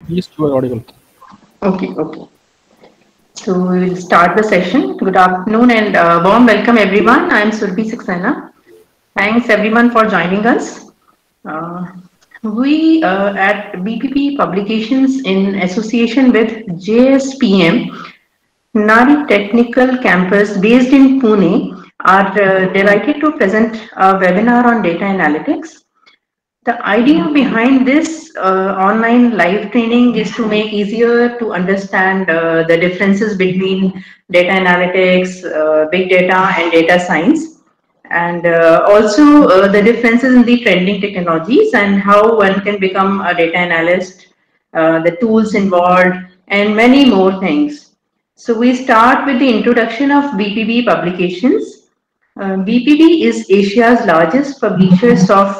Yes, you are audible. Okay, okay. So we will start the session. Good afternoon and warm welcome everyone. I am Surbhi Saxena. Thanks everyone for joining us. Uh, we at BPP Publications in association with JSPM, Nari Technical Campus based in Pune, are delighted to present a webinar on data analytics. The idea behind this online live training is to make easier to understand the differences between data analytics, big data and data science, and also the differences in the trending technologies and how one can become a data analyst, the tools involved, and many more things. So we start with the introduction of BPB publications. BPB is Asia's largest publishers of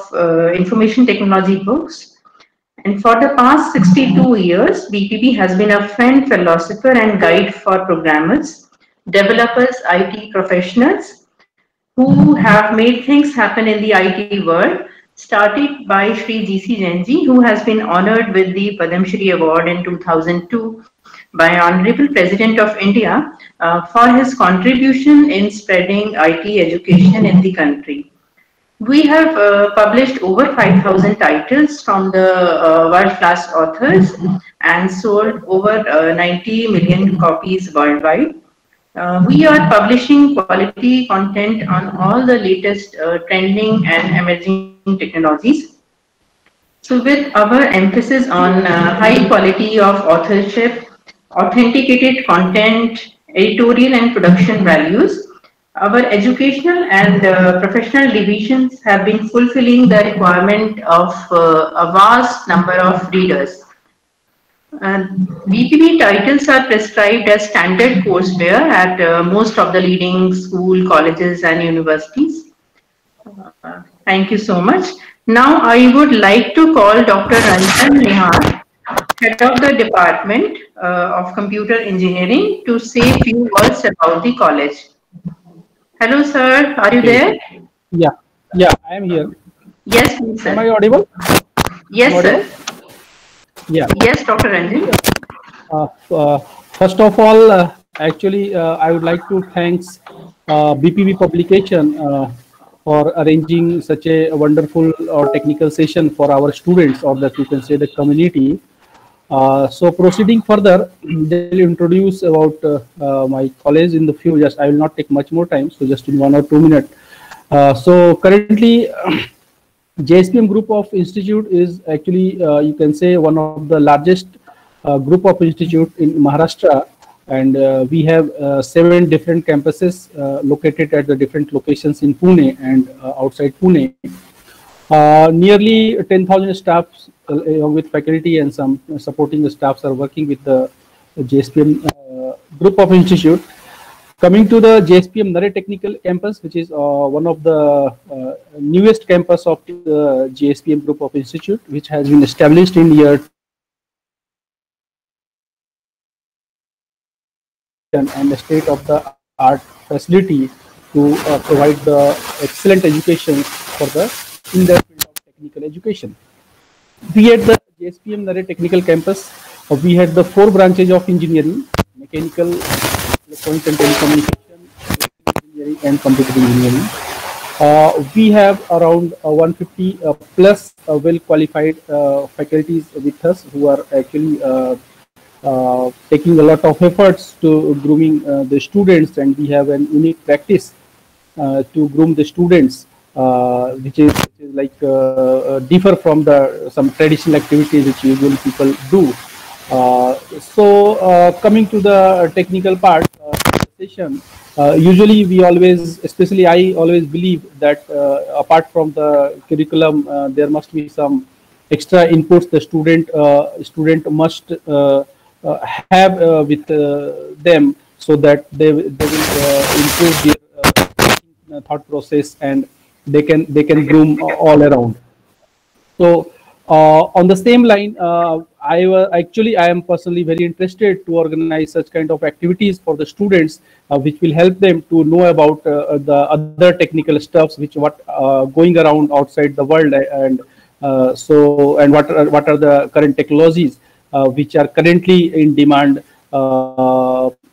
information technology books. And for the past 62 years, BPB has been a friend, philosopher, and guide for programmers, developers, IT professionals who have made things happen in the IT world, started by Sri GC Jainji, who has been honored with the Padam Shri Award in 2002 by Honorable President of India for his contribution in spreading IT education in the country. We have published over 5,000 titles from the world-class authors and sold over 90 million copies worldwide. We are publishing quality content on all the latest trending and emerging technologies. So with our emphasis on high quality of authorship, authenticated content, editorial and production values, our educational and professional divisions have been fulfilling the requirement of a vast number of readers. BPB titles are prescribed as standard courseware at most of the leading school, colleges and universities. Thank you so much. Now I would like to call Dr. Ranjan Nihar, Head of the Department of Computer Engineering, to say a few words about the college. Hello, sir. Are you Okay. there? Yeah, yeah, I am here. Yes, please, Am I sir. audible? Yes, Audible? sir. Yeah. Yes, Dr. Ranjan. Uh, uh, First of all, actually, I would like to thanks BPB Publication for arranging such a wonderful or technical session for our students, or that you can say the community. So proceeding further, they'll introduce about my college in the few. Just I will not take much more time. So just in 1 or 2 minutes. So currently, JSPM Group of Institute is actually you can say one of the largest group of institute in Maharashtra, and we have 7 different campuses located at the different locations in Pune and outside Pune. Nearly 10,000 staffs along with faculty and some supporting staffs are working with the JSPM group of institute. Coming to the JSPM Nare Technical Campus, which is one of the newest campus of the JSPM group of institute, which has been established in year and the state-of-the-art facility to provide the excellent education for the in the field of technical education. We at the JSPM Nare Technical Campus, we had the 4 branches of engineering: mechanical, electronics and telecommunication, engineering, and computer engineering. We have around 150 plus well qualified faculties with us who are actually taking a lot of efforts to grooming the students, and we have an unique practice to groom the students, which is like differ from the some traditional activities which usually people do. Coming to the technical part of the session, usually we always, especially I always believe that apart from the curriculum, there must be some extra inputs the student must have with them, so that they will improve their thought process, and they can groom all around. So on the same line, I am personally very interested to organize such kind of activities for the students, which will help them to know about the other technical stuffs which what going around outside the world, and and what are the current technologies which are currently in demand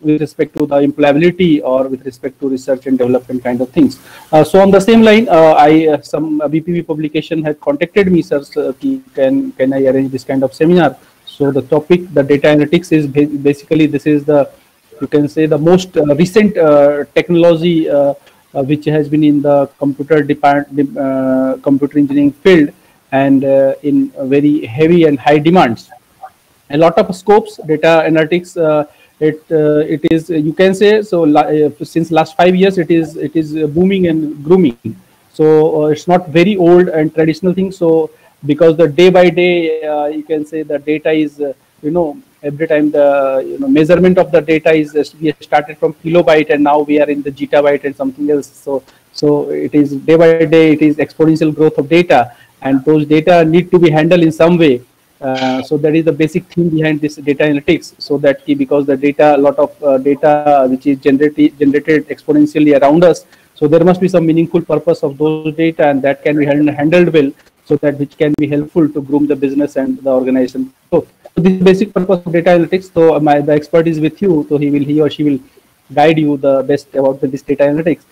with respect to the employability or with respect to research and development kind of things. So on the same line, some BPV publication had contacted me, sir, can I arrange this kind of seminar? So the topic, the data analytics, is basically, this is the, you can say, the most recent technology which has been in the computer engineering field, and in very heavy and high demands. A lot of scopes, data analytics. It is, you can say, so since last 5 years it is booming and grooming. So it's not very old and traditional thing. So because the day by day, you can say, the data is every time the measurement of the data is, we started from kilobyte and now we are in the gigabyte and something else. So it is day by day, it is exponential growth of data, and those data need to be handled in some way. So that is the basic theme behind this data analytics. So that because the data, a lot of data which is generated exponentially around us, so there must be some meaningful purpose of those data, and that can be handled well, so that which can be helpful to groom the business and the organization. So this is the basic purpose of data analytics. So the expert is with you, so he or she will guide you the best about this data analytics.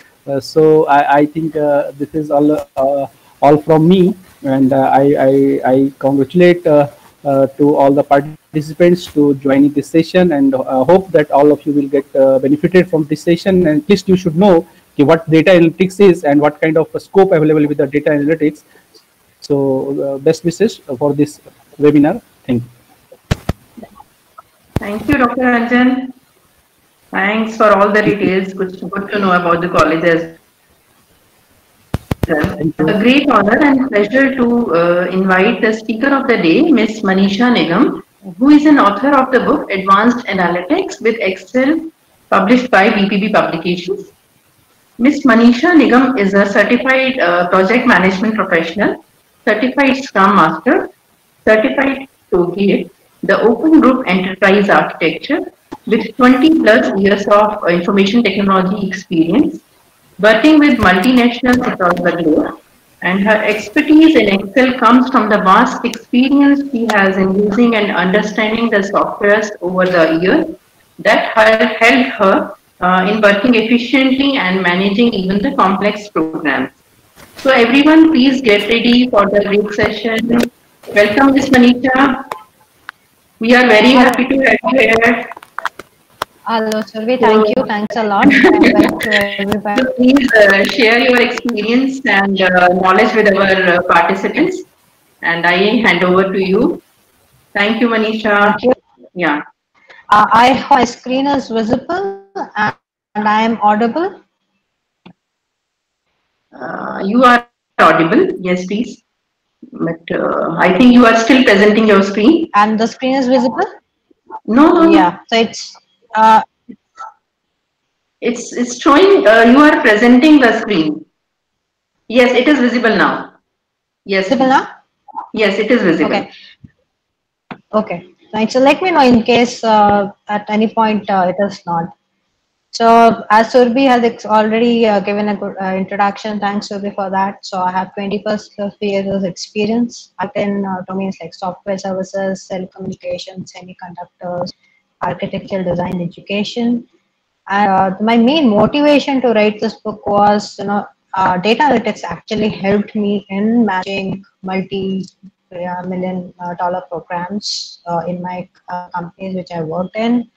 So I think this is all from me, and I congratulate to all the participants to joining this session, and hope that all of you will get benefited from this session. And at least you should know what data analytics is and what kind of scope available with the data analytics. So best wishes for this webinar. Thank you. Thank you, Dr. Ranjan. Thanks for all the details. Good to know about the college as well. A great honor and pleasure to invite the speaker of the day, Ms. Manisha Nigam, who is an author of the book Advanced Analytics with Excel, published by BPB Publications. Ms. Manisha Nigam is a certified project management professional, certified Scrum Master, certified TOGATE, the Open Group Enterprise Architecture, with 20 plus years of information technology experience, working with multinationals across the globe. And her expertise in Excel comes from the vast experience she has in using and understanding the softwares over the years that helped her in working efficiently and managing even the complex programs. So everyone, please get ready for the great session. Welcome, Ms. Manisha. We are very happy to have you here. Hello, Survi. Thank you. Thanks a lot. So please share your experience and knowledge with our participants. And I hand over to you. Thank you, Manisha. Thank you. Yeah. I hope my screen is visible and I am audible. You are audible. Yes, please. But I think you are still presenting your screen. And the screen is visible? No. Yeah. So it's showing you are presenting the screen. Yes, it is visible now. Yes. Visible now? Yes, it is visible. Okay. Right. So let me know in case at any point it is not. So as Surbi has already given a good introduction, thanks Surbi for that. So I have 20+ years of experience in domains like software services, telecommunications, semiconductors, architectural design, education. And my main motivation to write this book was, data analytics actually helped me in managing multi-million dollar programs in my companies which I worked in.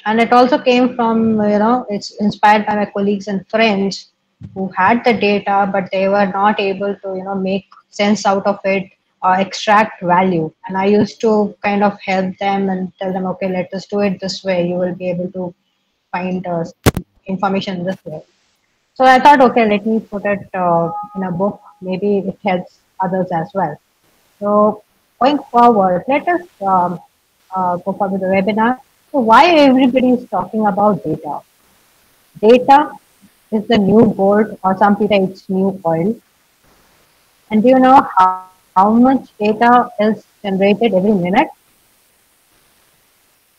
And it also came from, it's inspired by my colleagues and friends who had the data, but they were not able to, make sense out of it or extract value. And I used to kind of help them and tell them, okay, let us do it this way. You will be able to find information this way. So I thought, okay, let me put it in a book. Maybe it helps others as well. So going forward, let us go forward with the webinar. So why everybody is talking about data? Data is the new gold, or some people say it's new oil. And do you know how much data is generated every minute?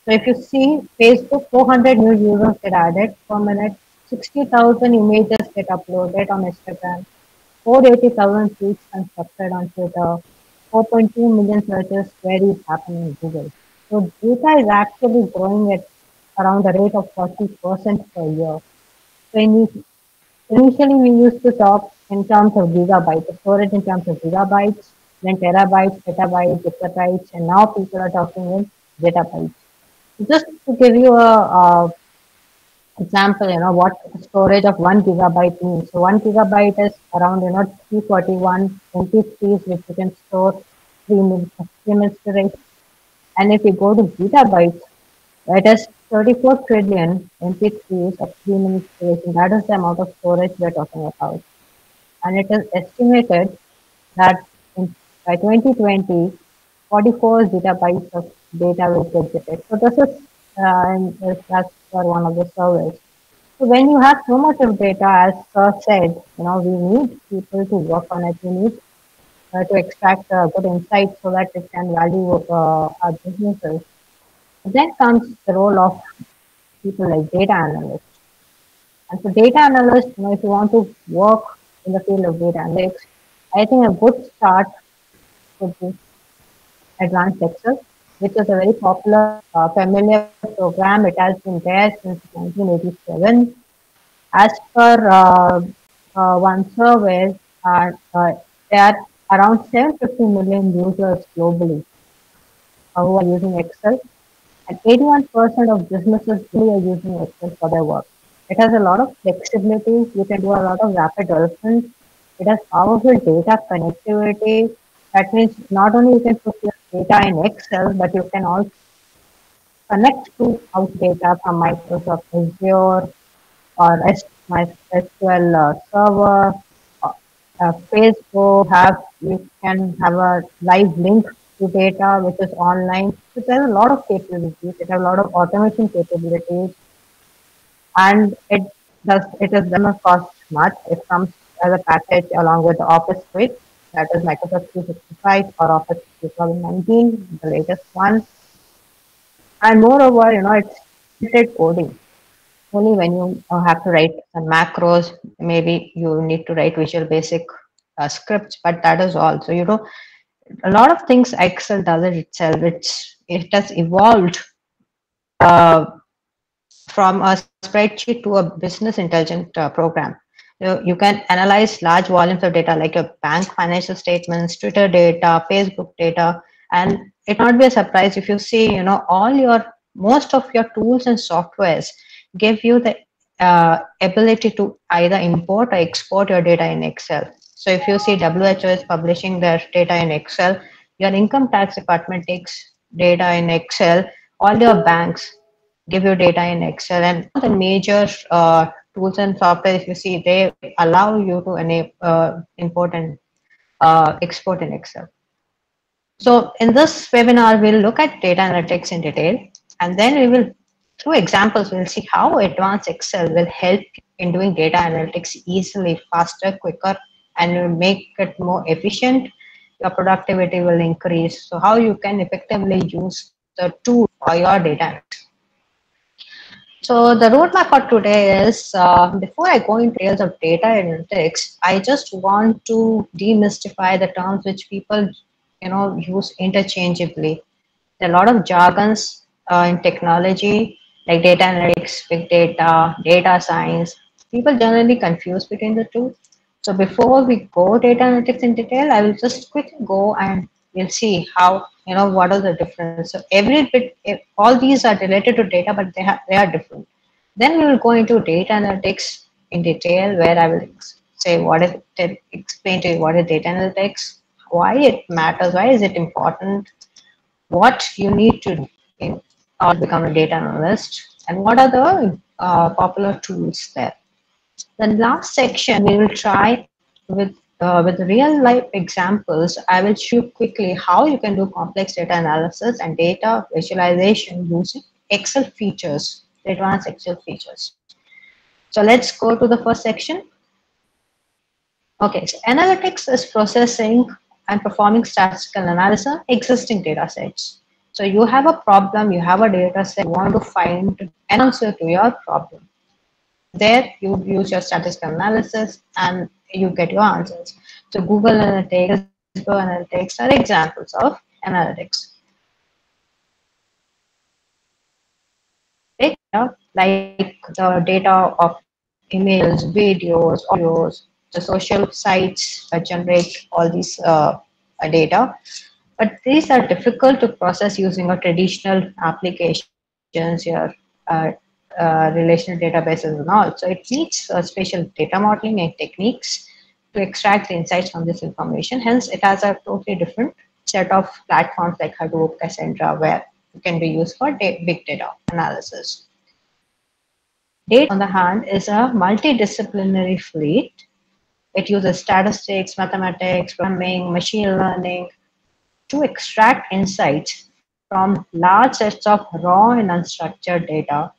So if you see Facebook, 400 new users get added per minute, 60,000 images get uploaded on Instagram, 480,000 tweets constructed on Twitter, 4.2 million searches queries happening in Google. So data is actually growing at around the rate of 40% per year. So initially we used to talk in terms of gigabytes, the storage in terms of gigabytes, then terabytes, petabytes, exabytes, and now people are talking in zettabytes. Just to give you a example, what storage of 1 gigabyte means. So 1 gigabyte is around 341 MP3s which you can store 3 minutes duration. And if you go to zettabytes, it is 34 trillion MP3s of 3 minutes duration. That is the amount of storage we are talking about. And it is estimated that by 2020, 44 zettabytes of data will get generated. So this is that's for one of the surveys. So when you have so much of data, as Sir said, we need people to work on it. We need to extract good insights so that it can value our businesses. Then comes the role of people like data analysts. And so data analysts, if you want to work in the field of data analytics, I think a good start would be Advanced Excel, which is a very popular, familiar program. It has been there since 1987. As per one survey, there are around 750 million users globally who are using Excel, and 81% of businesses really are using Excel for their work. It has a lot of flexibility. You can do a lot of rapid development. It has powerful data connectivity. That means not only you can put your data in Excel, but you can also connect to out data from Microsoft Azure or MySQL server. Facebook you can have a live link to data which is online. So there's a lot of capabilities. It has a lot of automation capabilities, and it does not cost much. It comes as a package along with the Office suite, that is Microsoft 365 or Office 2019, the latest one. And moreover, it's limited coding. Only when you have to write some macros, maybe you need to write Visual Basic scripts, but that is all. So a lot of things Excel does it itself. It has evolved uh, from a spreadsheet to a business intelligent program. You can analyze large volumes of data like your bank financial statements, Twitter data, Facebook data, and it not be a surprise if you see, most of your tools and softwares give you the ability to either import or export your data in Excel. So if you see WHO is publishing their data in Excel, your income tax department takes data in Excel, all your banks give you data in Excel, and the major tools and software, if you see, they allow you to import and export in Excel. So in this webinar, we'll look at data analytics in detail, and then we will, through examples, we'll see how advanced Excel will help in doing data analytics easily, faster, quicker, and will make it more efficient. Your productivity will increase. So how you can effectively use the tool for your data analytics. So the roadmap for today is, before I go into details of data analytics, I just want to demystify the terms which people, use interchangeably. There are a lot of jargons in technology like data analytics, big data, data science. People generally confuse between the two. So before we go data analytics in detail, I will just quickly go and we'll see how, what are the difference. So every bit, all these are related to data, but they are different. Then we will go into data analytics in detail, where I will say explain to you what is data analytics, why it matters, why is it important, what you need to do in order to become a data analyst, and what are the popular tools there. The last section we will try with real life examples. I will show you quickly how you can do complex data analysis and data visualization using Excel features, advanced Excel features. So let's go to the first section. Okay, so analytics is processing and performing statistical analysis on existing data sets. So you have a problem, you have a data set, you want to find an answer to your problem. There you use your statistical analysis and you get your answers. So Google Analytics is analytics are examples of analytics. Like the data of emails, videos, audios, the social sites that generate all these data. But these are difficult to process using a traditional applications, your relational databases and all. So it needs spatial data modeling and techniques to extract the insights from this information. Hence, it has a totally different set of platforms like Hadoop, Cassandra, where it can be used for big data analysis. Data, on the hand, is a multidisciplinary field. It uses statistics, mathematics, programming, machine learning to extract insights from large sets of raw and unstructured data.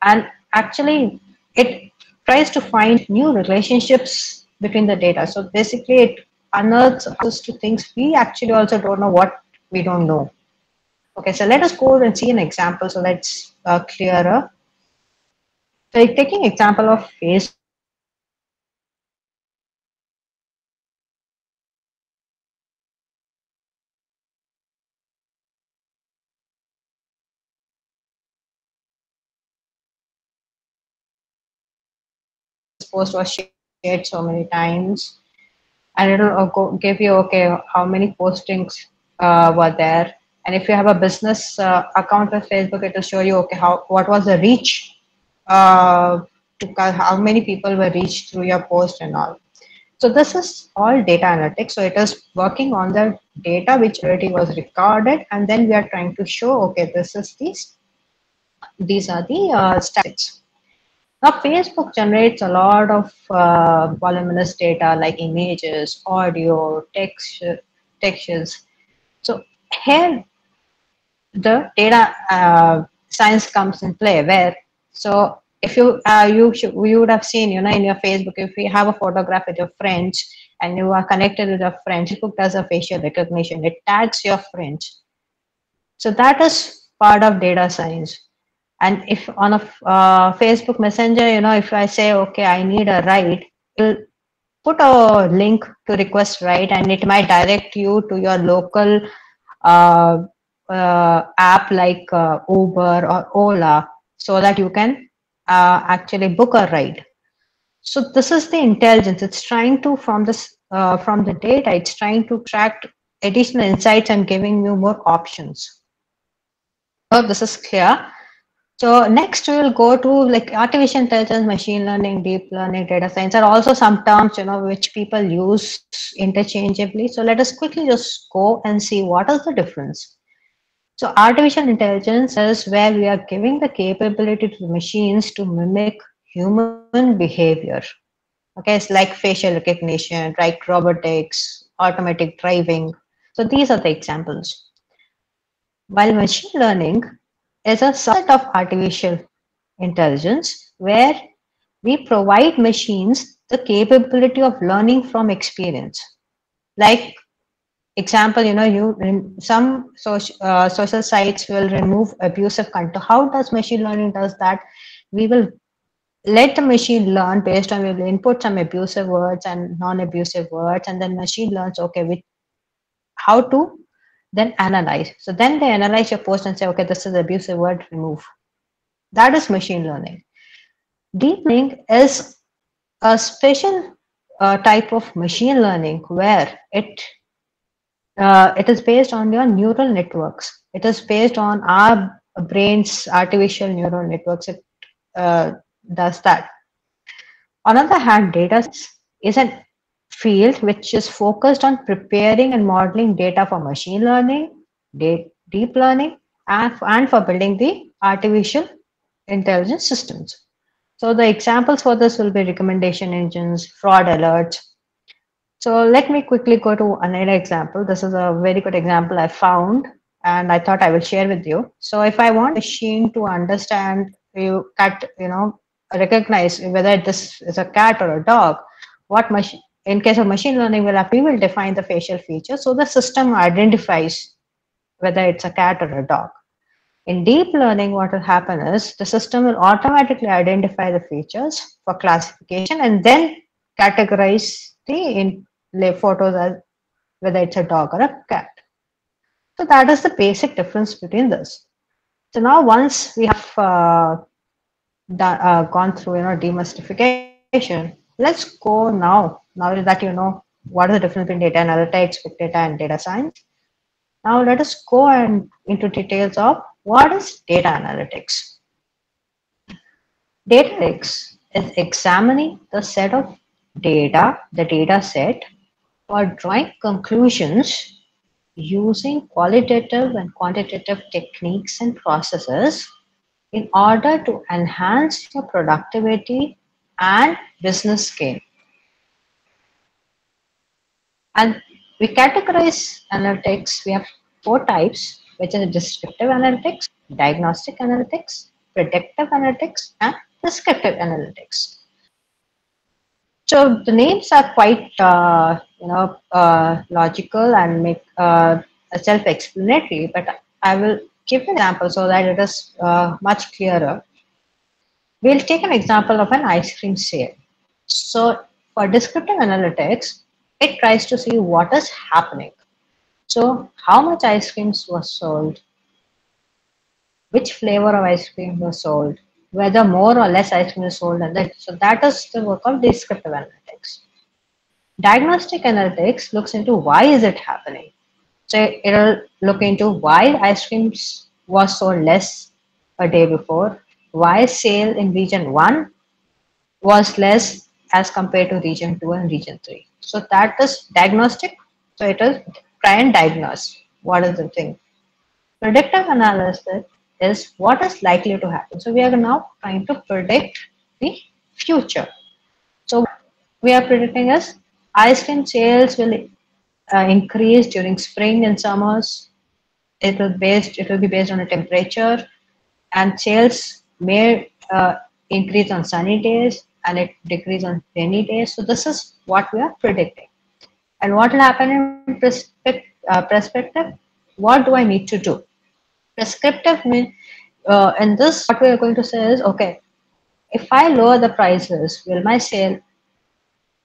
And actually, it tries to find new relationships between the data. So basically, it unearths us to things we actually also don't know what we don't know. Okay, so let us go and see an example so that's clearer. So taking example of Facebook. Post was shared so many times, and it'll give you okay how many postings were there, and if you have a business account with Facebook, it will show you okay what was the reach, how many people were reached through your post and all. So this is all data analytics. So it is working on the data which already was recorded, and then we are trying to show okay this is these are the statistics. Now, Facebook generates a lot of voluminous data like images, audio, textures. So here, the data science comes in play. Where so if you you would have seen in your Facebook, if you have a photograph with your friends and you are connected with your friends, Facebook does a facial recognition. It tags your friends. So that is part of data science. And if on a Facebook Messenger, if I say, okay, I need a ride, it'll put a link to request ride, and it might direct you to your local app like Uber or Ola, so that you can actually book a ride. So this is the intelligence. It's trying to, from the data, it's trying to track additional insights and giving you more options. So this is clear. So next we will go to like artificial intelligence, machine learning, deep learning, data science are also some terms which people use interchangeably. So let us quickly just go and see what is the difference. So artificial intelligence is where we are giving the capability to the machines to mimic human behavior. Okay, it's like facial recognition, like robotics, automatic driving. So these are the examples. While machine learning is a subset of artificial intelligence where we provide machines the capability of learning from experience. Like example, some social sites will remove abusive content. How does machine learning does that? We will let the machine learn based on, we will input some abusive words and non-abusive words, and then machine learns with how to then analyze. So then they analyze your post and say, okay, this is abusive word, remove. That is machine learning. Deep learning is a special type of machine learning where it is based on your neural networks. It is based on our brain's artificial neural networks. It does that. On the other hand, data is a field which is focused on preparing and modeling data for machine learning, deep learning, and for building the artificial intelligence systems. So the examples for this will be recommendation engines, fraud alerts. So let me quickly go to another example. This is a very good example I found, and I thought I will share with you. So if I want a machine to understand, recognize whether this is a cat or a dog, in case of machine learning, we will define the facial feature. So the system identifies whether it's a cat or a dog. In deep learning, what will happen is the system will automatically identify the features for classification and then categorize the photos as whether it's a dog or a cat. So that is the basic difference between this. So now once we have gone through demystification, let's go now that you know what is the difference between data analytics, big data, and data science. Now let us go and into details of what is data analytics. Data analytics is examining the set of data, the data set, for drawing conclusions using qualitative and quantitative techniques and processes in order to enhance your productivity and business gain. And we categorize analytics, we have four types, which is descriptive analytics, diagnostic analytics, predictive analytics, and prescriptive analytics. So the names are quite, logical and make self-explanatory, but I will give an example so that it is much clearer. We'll take an example of an ice cream sale. So for descriptive analytics, it tries to see what is happening. So how much ice creams was sold, which flavor of ice cream was sold, whether more or less ice cream is sold, and that. So that is the work of descriptive analytics. Diagnostic analytics looks into why is it happening. So it'll look into why ice creams was sold less a day before, why sale in region 1 was less as compared to region 2 and region 3. So that is diagnostic. So it is try and diagnose what is the thing. Predictive analysis is what is likely to happen. So we are now trying to predict the future. So we are predicting as ice cream sales will increase during spring and summers. It will be based on the temperature, and sales may increase on sunny days and it decrease on rainy days. So this is what we are predicting. And what will happen in prescriptive? What do I need to do? Prescriptive means, in this, what we are going to say is, okay, if I lower the prices, will my sale?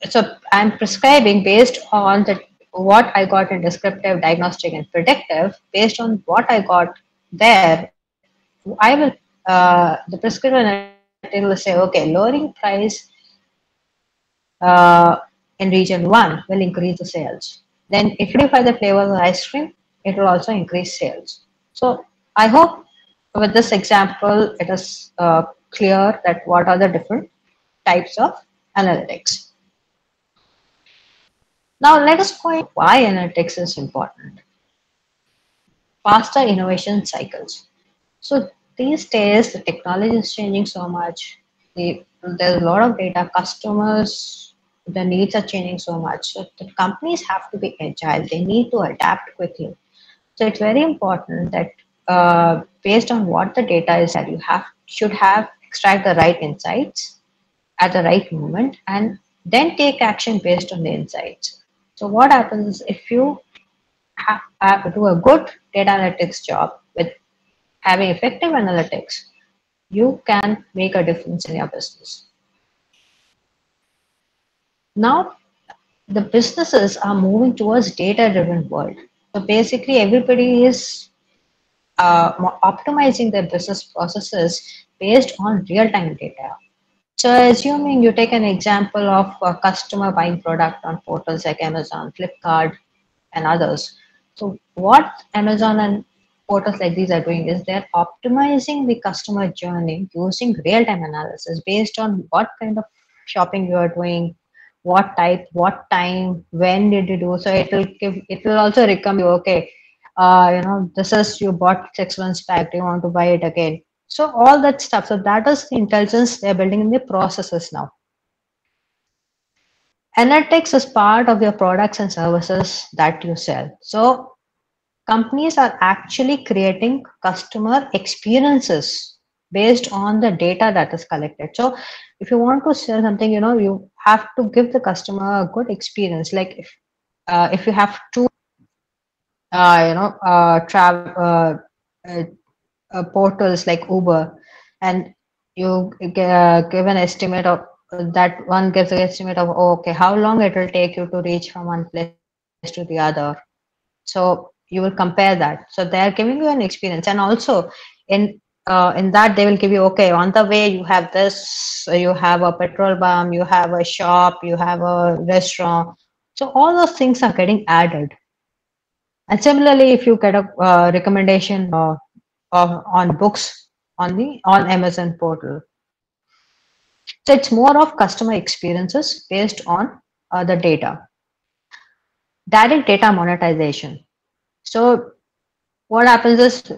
So I'm prescribing based on what I got in descriptive, diagnostic, and predictive. Based on what I got there, I will the prescriptive analytic will say, okay, lowering price in region 1 will increase the sales. Then if you modify the flavor of the ice cream, it will also increase sales. So I hope with this example, it is clear that what are the different types of analytics. Now let us go into why analytics is important. Faster innovation cycles. So these days, the technology is changing so much. There's a lot of data. Customers, the needs are changing so much. So the companies have to be agile. They need to adapt quickly. So it's very important that based on what the data is, that you should extract the right insights at the right moment and then take action based on the insights. So what happens is if you have to do a good data analytics job with having effective analytics, you can make a difference in your business. Now, the businesses are moving towards data-driven world. So basically, everybody is optimizing their business processes based on real-time data. So assuming you take an example of a customer buying product on portals like Amazon, Flipkart, and others. So what Amazon and portals like these are doing is they're optimizing the customer journey using real-time analysis based on what kind of shopping you are doing, what type, what time, when did you do. So it will also recommend you, okay, this is you bought 6 months back, do you want to buy it again? So all that stuff. So that is the intelligence they're building in the processes now. Analytics is part of your products and services that you sell. So companies are actually creating customer experiences based on the data that is collected. So if you want to sell something, you have to give the customer a good experience. Like if you have two, portals like Uber, and you give an estimate of that, one gives an estimate of, oh, okay, how long it will take you to reach from one place to the other. So you will compare that. So they are giving you an experience, and also in that they will give you, okay, on the way you have this, you have a petrol pump, you have a shop, you have a restaurant. So all those things are getting added. And similarly, if you get a recommendation on books on Amazon portal, so it's more of customer experiences based on the data. Direct data monetization. So what happens is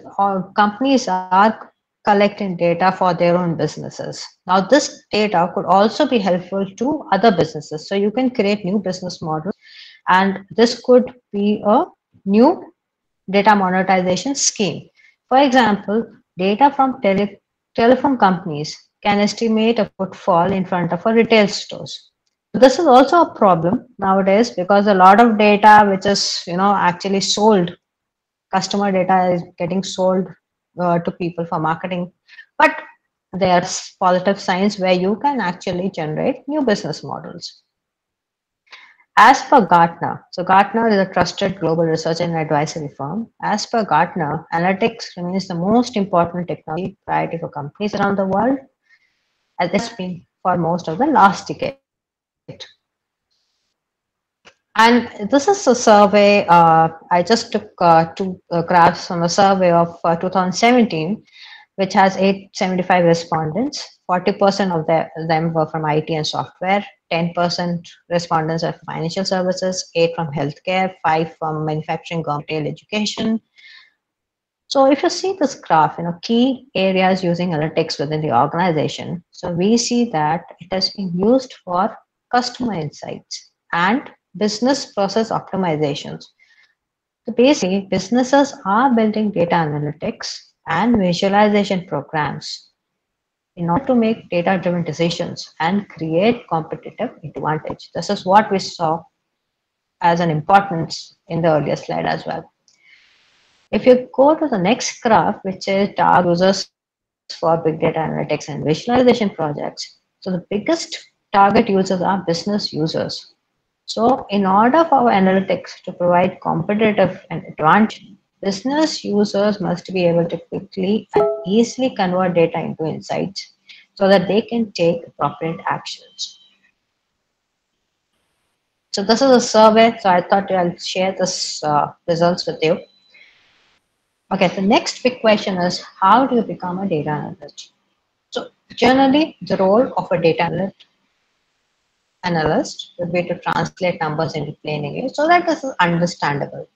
companies are collecting data for their own businesses. Now, this data could also be helpful to other businesses. So you can create new business models, and this could be a new data monetization scheme. For example, data from telephone companies can estimate a footfall in front of a retail stores. This is also a problem nowadays because a lot of data which is actually sold, customer data is getting sold to people for marketing, but there's positive signs where you can actually generate new business models. As per Gartner, so Gartner is a trusted global research and advisory firm. As per Gartner, analytics remains the most important technology priority for companies around the world, as it's been for most of the last decade. And this is a survey, I just took two graphs from a survey of 2017, which has 875 respondents. 40% of them were from IT and software, 10% respondents are from financial services, 8 from healthcare, 5 from manufacturing, government, education. So if you see this graph, key areas using analytics within the organization, so we see that it has been used for customer insights and business process optimizations. So basically, businesses are building data analytics and visualization programs in order to make data-driven decisions and create competitive advantage. This is what we saw as an importance in the earlier slide as well. If you go to the next graph, which is target users for big data analytics and visualization projects, so the biggest target users are business users. So in order for our analytics to provide competitive and advantage, business users must be able to quickly and easily convert data into insights so that they can take appropriate actions. So this is a survey, so I thought I'll share this results with you. Okay, the next big question is, how do you become a data analyst? So generally, the role of a data analyst would be to translate numbers into plain English so that this is understandable.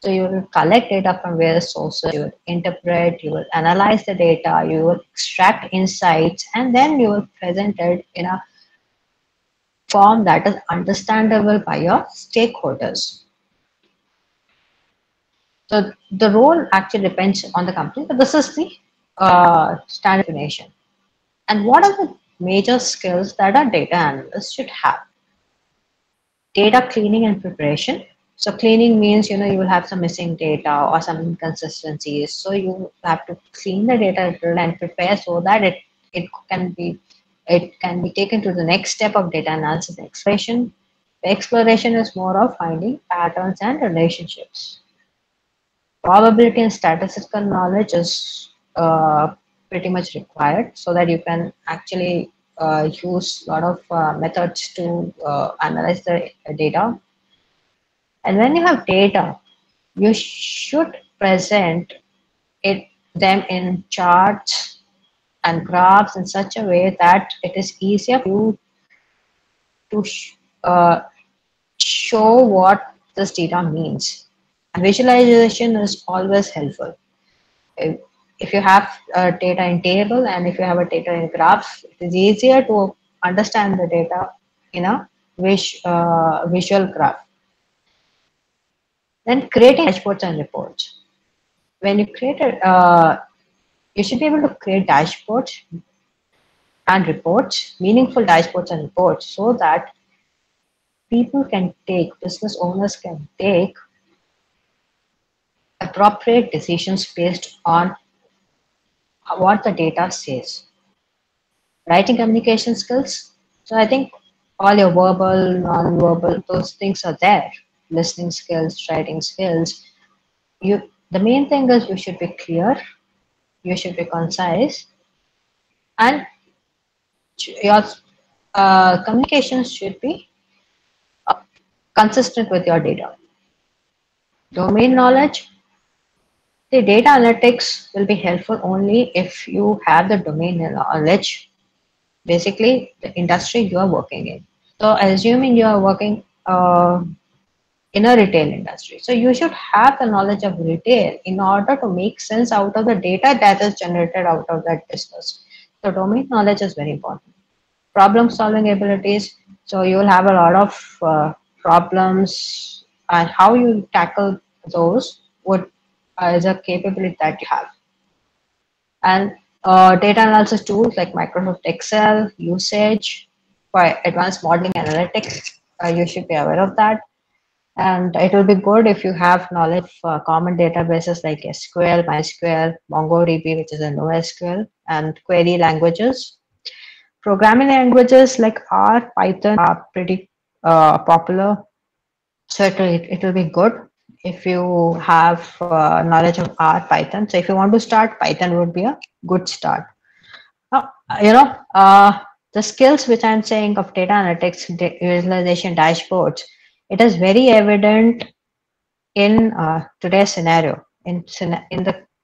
So you will collect data from various sources, you will interpret, you will analyze the data, you will extract insights, and then you will present it in a form that is understandable by your stakeholders. So the role actually depends on the company, but this is the standard definition. And what are the major skills that a data analyst should have? Data cleaning and preparation. So cleaning means, you will have some missing data or some inconsistencies. So you have to clean the data and prepare so that it can be taken to the next step of data analysis and exploration. The exploration is more of finding patterns and relationships. Probability and statistical knowledge is pretty much required so that you can actually use a lot of methods to analyze the data. And when you have data, you should present them in charts and graphs in such a way that it is easier for you to show what this data means. And visualization is always helpful. If you have data in table and if you have a data in graphs, it is easier to understand the data in a visual graph. Then creating dashboards and reports. When you create you should be able to create dashboards and reports, meaningful dashboards and reports, so that business owners can take appropriate decisions based on what the data says. Writing communication skills. So I think all your verbal, non-verbal, those things are there. listening skills, writing skills. The main thing is you should be clear, you should be concise, and your communications should be consistent with your data. Domain knowledge, the data analytics will be helpful only if you have the domain knowledge, basically the industry you are working in. So assuming you are working in a retail industry, so you should have the knowledge of retail in order to make sense out of the data that is generated out of that business. So domain knowledge is very important. Problem solving abilities, so you will have a lot of problems, and how you tackle those would is a capability that you have. And data analysis tools like Microsoft Excel usage for advanced modeling analytics, you should be aware of that. And it will be good if you have knowledge of common databases like SQL, MySQL, MongoDB, which is a NoSQL, and query languages. Programming languages like R, Python are pretty popular. So it will be good if you have knowledge of R, Python. So if you want to start, Python would be a good start. Now, the skills which I'm saying of data analytics, visualization, dashboards, it is very evident in today's scenario, in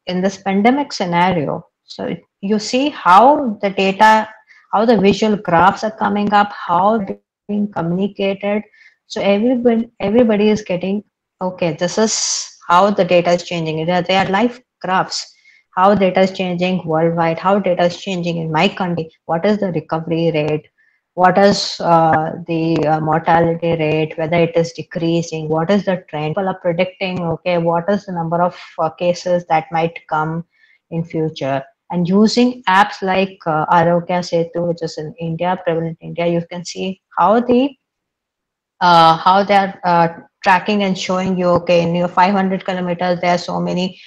this pandemic scenario. So you see how the data, how the visual graphs are coming up, how they're being communicated. So everybody is getting, okay, this is how the data is changing. They are live graphs. How data is changing worldwide, how data is changing in my country, what is the recovery rate, what is the mortality rate, whether it is decreasing, what is the trend. People are predicting, okay, what is the number of cases that might come in future. And using apps like Arogya Setu, which is in India, prevalent in India, you can see how they are tracking and showing you, okay, in your 500 kilometers, there are so many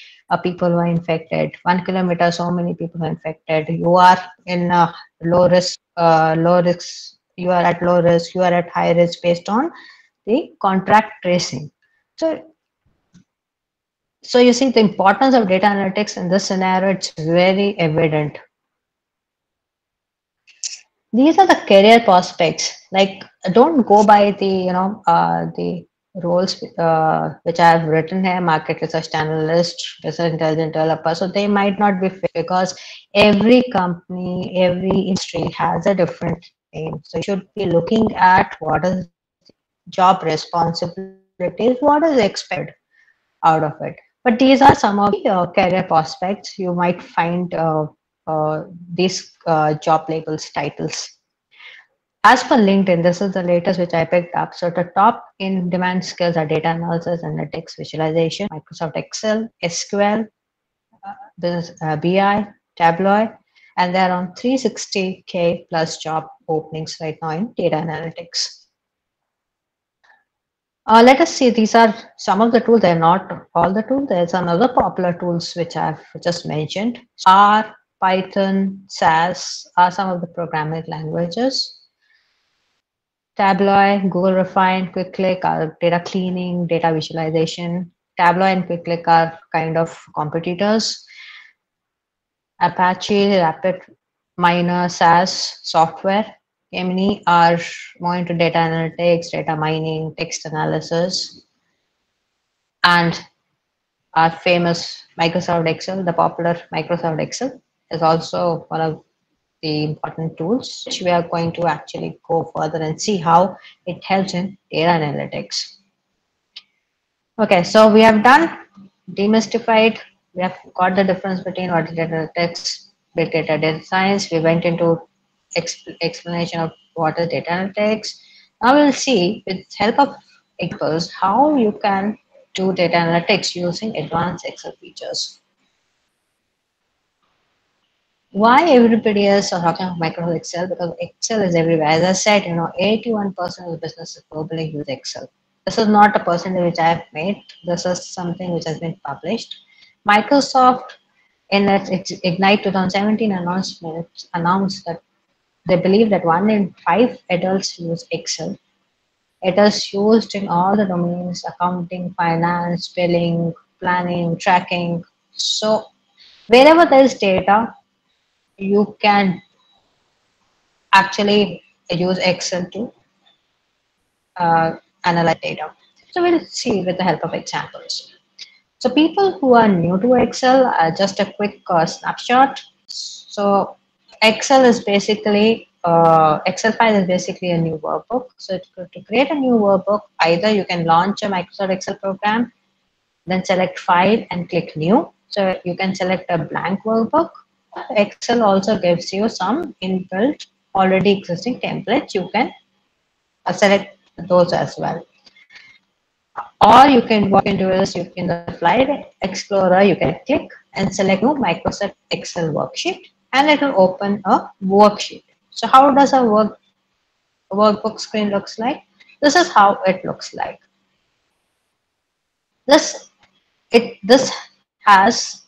people who are infected. 1 kilometer, so many people are infected. You are in low risk. You are at low risk. You are at high risk based on the contact tracing. So you see the importance of data analytics in this scenario. It's very evident. These are the career prospects. Like, don't go by the the roles which I have written here: market research analyst, business intelligence developer. So they might not be fit, because every company, every industry has a different name. So you should be looking at what is job responsibilities, what is expected out of it. But these are some of the career prospects you might find these job labels, titles. As for LinkedIn, this is the latest which I picked up. So the top in demand skills are data analysis, analytics, visualization, Microsoft Excel, SQL, BI, Tableau, and there are on 360K plus job openings right now in data analytics. Let us see, these are some of the tools. They're not all the tools. There's another popular tools which I've just mentioned. R, Python, SAS are some of the programming languages. Tableau, Google Refine, QuickClick are data cleaning, data visualization. Tableau and QuickClick are kind of competitors. Apache, RapidMiner, SAS software. Gemini are more into data analytics, data mining, text analysis. And our famous Microsoft Excel, the popular Microsoft Excel, is also one of the important tools, which we are going to actually go further and see how it helps in data analytics. Okay, so we have done demystified. We have got the difference between what is data analytics, big data, data science. We went into explanation of what is data analytics. Now we'll see, with help of examples, how you can do data analytics using advanced Excel features. Why everybody is talking about Microsoft Excel? Because Excel is everywhere. As I said, 81% of the businesses globally use Excel. This is not a percentage which I have made. This is something which has been published. Microsoft, in its Ignite 2017 announced that they believe that 1 in 5 adults use Excel. It is used in all the domains: accounting, finance, billing, planning, tracking. So wherever there is data, you can actually use Excel to analyze data. So we'll see with the help of examples. So people who are new to Excel, just a quick snapshot. So Excel is basically Excel file is basically a new workbook. So to create a new workbook, either you can launch a Microsoft Excel program, then select File and click New. So you can select a blank workbook. Excel also gives you some inbuilt already existing templates. You can select those as well. Or you can, what you can do is, you in the File Explorer, you can click and select new Microsoft Excel worksheet, and it will open a worksheet. So how does a workbook screen looks like? This is how it looks like. This has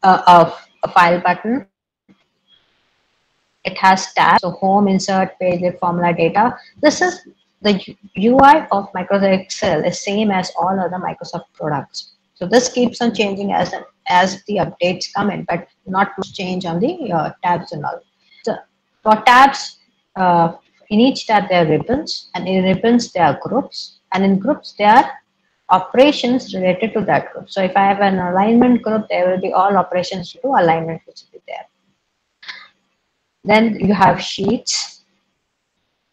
a file button. It has tabs, so home, insert, page, formula, data. This is the UI of Microsoft Excel is same as all other Microsoft products. So this keeps on changing as the updates come in, but not much change on the tabs and all. So for tabs, in each tab there are ribbons, and in ribbons there are groups, and in groups there are operations related to that group. So if I have an alignment group, there will be all operations to alignment which will be there. Then you have sheets,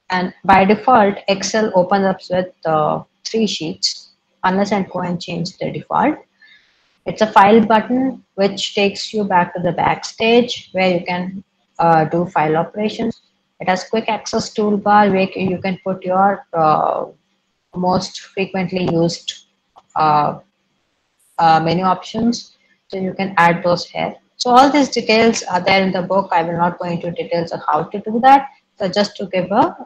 and by default Excel opens up with 3 sheets unless I go and change the default. It's a file button which takes you back to the backstage where you can do file operations. It has quick access toolbar where you can put your most frequently used menu options, so you can add those here. So all these details are there in the book. I will not go into details of how to do that. So just to give a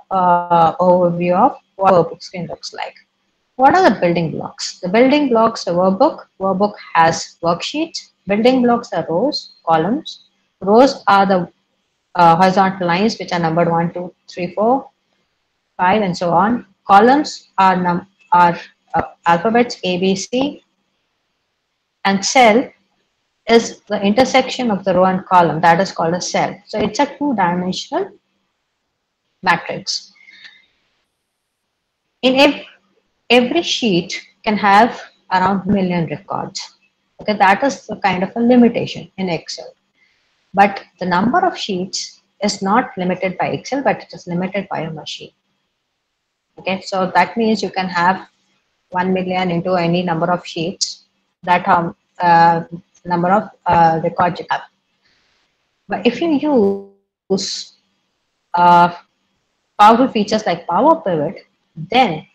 overview of what a workbook screen looks like. What are the building blocks? The building blocks are workbook has worksheets. Building blocks are rows, columns. Rows are the horizontal lines which are numbered 1, 2, 3, 4, 5, and so on. Columns are alphabets A, B, C, and cell is the intersection of the row and column, that is called a cell. So it's a 2-dimensional matrix. In every sheet can have around 1 million records. Okay, that is the kind of a limitation in Excel. But the number of sheets is not limited by Excel, but it is limited by a machine. Okay, so that means you can have 1 million into any number of sheets, that number of records you have. But if you use powerful features like Power Pivot, then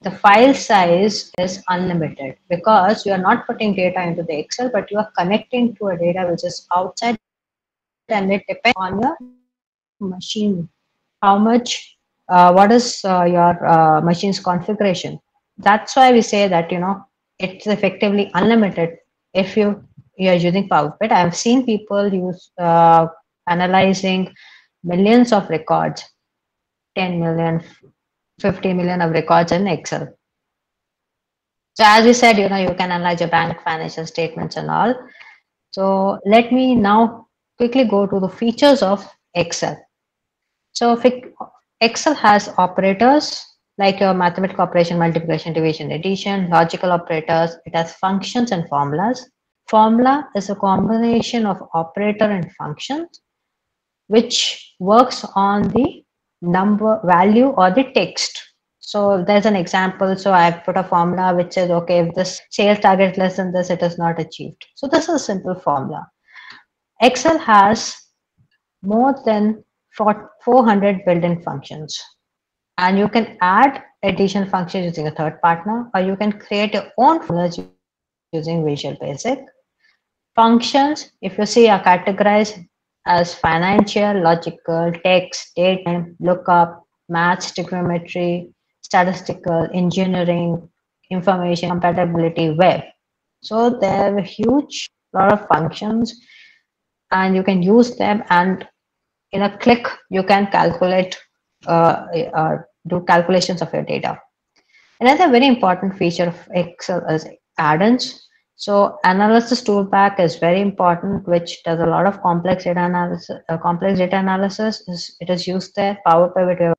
the file size is unlimited, because you are not putting data into the Excel, but you are connecting to a data which is outside, and it depends on your machine. How much, what is your machine's configuration? That's why we say that, you know, it's effectively unlimited if you are using Power Pivot. I've seen people use analyzing millions of records, 10 million, 50 million of records in Excel. So as we said, you know, you can analyze your bank financial statements and all. So let me now quickly go to the features of Excel. So Excel has operators like your mathematical operation, multiplication, division, addition, logical operators. It has functions and formulas. Formula is a combination of operator and functions which works on the number, value, or the text. So there's an example. So I've put a formula which says, okay, if this sales target is less than this, it is not achieved. So this is a simple formula. Excel has more than 400 built-in functions, and you can add additional functions using a third partner, or you can create your own formulas using Visual Basic. Functions, if you see, are categorized as financial, logical, text, data, lookup, maths, trigonometry, statistical, engineering, information, compatibility, web. So there are a huge lot of functions, and you can use them, and in a click you can calculate do calculations of your data. Another very important feature of Excel is add-ins. So analysis toolpack is very important, which does a lot of complex data analysis. It is used there. Power Pivot.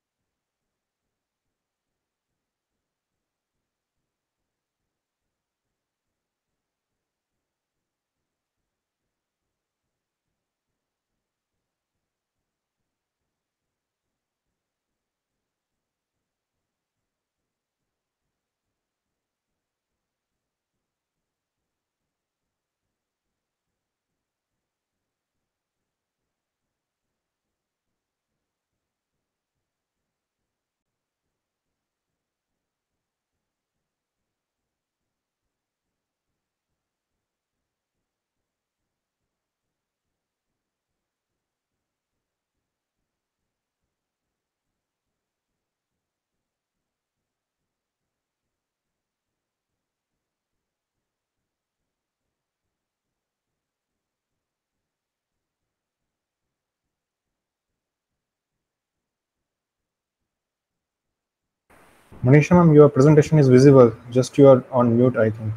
Manisha ma'am, your presentation is visible, just you are on mute, I think.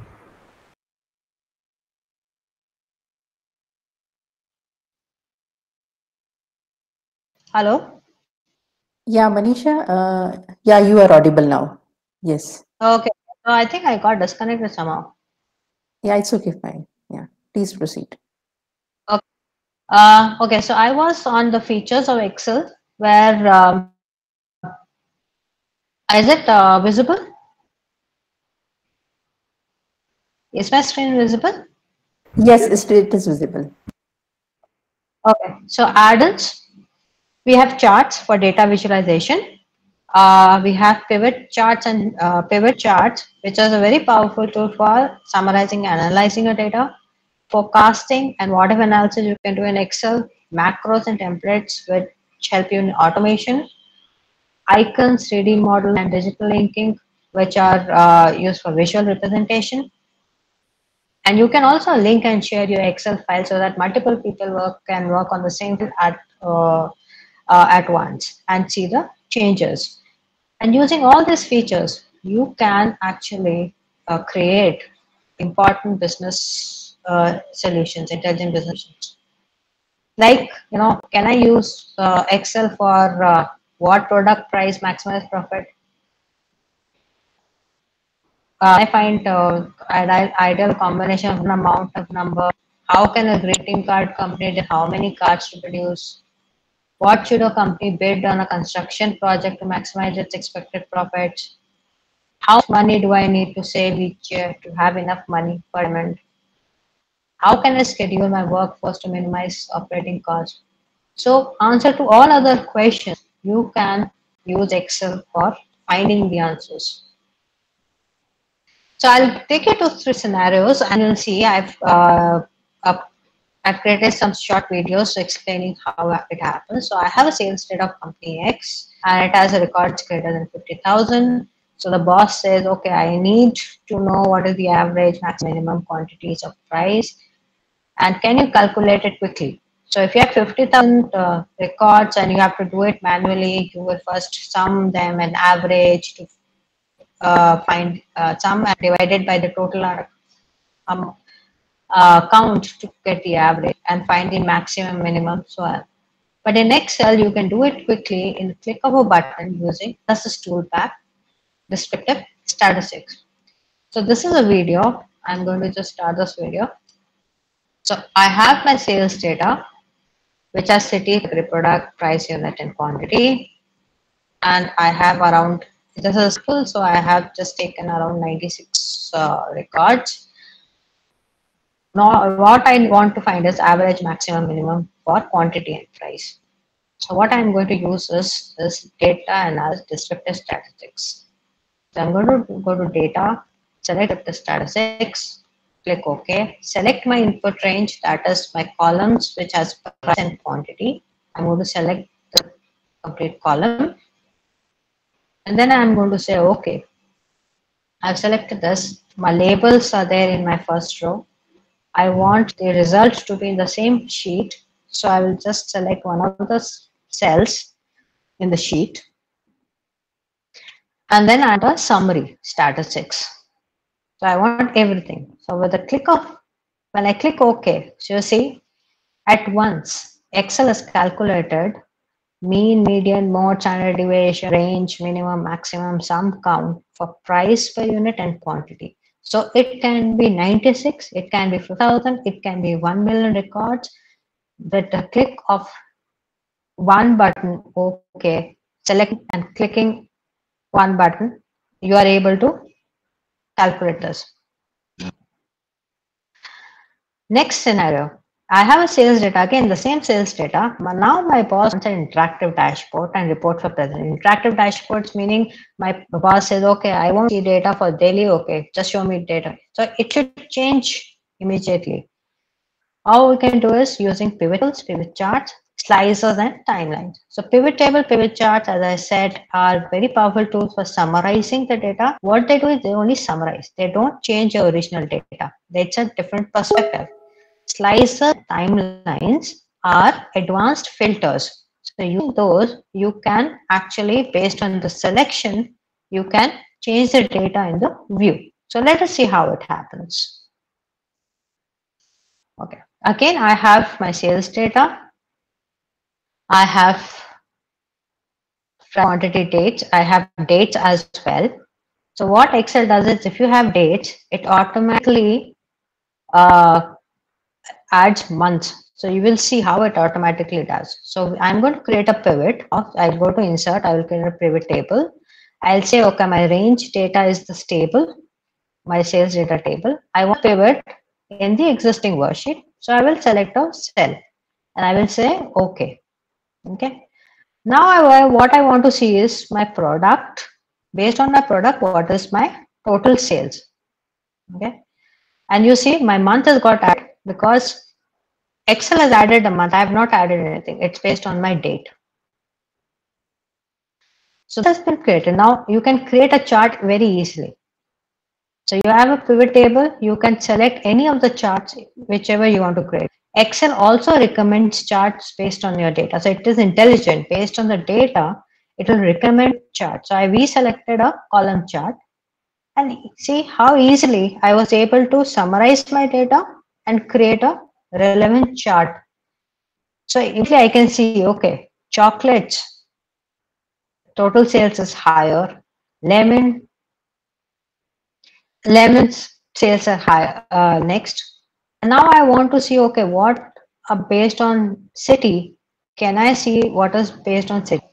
Hello? Yeah, Manisha, yeah, you are audible now. Yes. Okay. So I think I got disconnected somehow. Yeah, it's okay, fine. Yeah, please proceed. Okay. Okay, so I was on the features of Excel where is it visible? Is my screen visible? Yes, it is visible. Okay, so add-ins, we have charts for data visualization. We have pivot charts and pivot charts, which is a very powerful tool for summarizing and analyzing your data, forecasting and whatever analysis you can do in Excel, macros and templates which help you in automation, icons, 3D model and digital linking, which are used for visual representation. And you can also link and share your Excel file so that multiple people can work on the same thing at once and see the changes. And using all these features, you can actually create important business solutions, intelligent business solutions. Like, can I use Excel for what product price maximize profit? I find ideal combination of an amount of number. How can a greeting card company decide how many cards to produce? What should a company bid on a construction project to maximize its expected profits? How much money do I need to save each year to have enough money per month? How can I schedule my workforce to minimize operating costs? So, answer to all other questions, you can use Excel for finding the answers. So I'll take you to 3 scenarios, and you'll see I've created some short videos explaining how it happens. So I have a sales data of company X, and it has a records greater than 50,000. So the boss says, okay, I need to know what is the average max minimum quantities of price, and can you calculate it quickly? So if you have 50,000 records and you have to do it manually, you will first sum them and average to find sum and divided by the total um, count to get the average and find the maximum, minimum, so on. But in Excel, you can do it quickly in the click of a button using Analysis Toolpack, Descriptive Statistics. So this is a video. I'm going to just start this video. So I have my sales data, which are city, product, price, unit, and quantity. And I have around, this is full, so I have just taken around 96 records. Now, what I want to find is average, maximum, minimum for quantity and price. So what I'm going to use is data analysis, descriptive statistics. So I'm going to go to data, select the statistics, click OK, select my input range, that is my columns which has price and quantity. I'm going to select the complete column. And then I'm going to say, okay, I've selected this. My labels are there in my first row. I want the results to be in the same sheet. So I will just select one of the cells in the sheet. and then add a summary statistics. So I want everything. So with the click of, when I click OK, so you see at once Excel has calculated mean, median, mode, standard deviation, range, minimum, maximum, sum, count for price per unit and quantity. So it can be 96, it can be 5,000, it can be 1 million records. With the click of one button, OK, select and clicking one button, you are able to calculate this. Next scenario, I have a sales data, again the same sales data, but now my boss wants an interactive dashboard and report for president. Interactive dashboards meaning my boss says, okay, I want to see data for daily, okay, just show me data. So it should change immediately. All we can do is using pivot tables, pivot charts, slicers and timelines. So pivot table, pivot charts, as I said, are very powerful tools for summarizing the data. What they do is they only summarize. They don't change your original data. It's a different perspective. Slicer timelines are advanced filters. So using those, you can actually, based on the selection, you can change the data in the view. So let us see how it happens. Okay. Again, I have my sales data. I have quantity dates. I have dates as well. So what Excel does is if you have dates, it automatically adds months. So you will see how it automatically does. So I'm going to create a pivot. I'll go to insert. I will create a pivot table. I'll say, okay, my range data is this table, my sales data table. I want to pivot in the existing worksheet. So I will select a cell and I will say, okay. Okay. Now what I want to see is my product. Based on my product, what is my total sales? Okay. And you see my month has got added because Excel has added a month. I have not added anything. It's based on my date. So this has been created. Now you can create a chart very easily. So you have a pivot table. You can select any of the charts, whichever you want to create. Excel also recommends charts based on your data. So it is intelligent. Based on the data, it will recommend charts. So we selected a column chart. And see how easily I was able to summarize my data and create a relevant chart. So immediately I can see, okay, chocolates, total sales is higher. Lemons sales are higher next. And now I want to see, okay, what based on city, can I see what is based on city?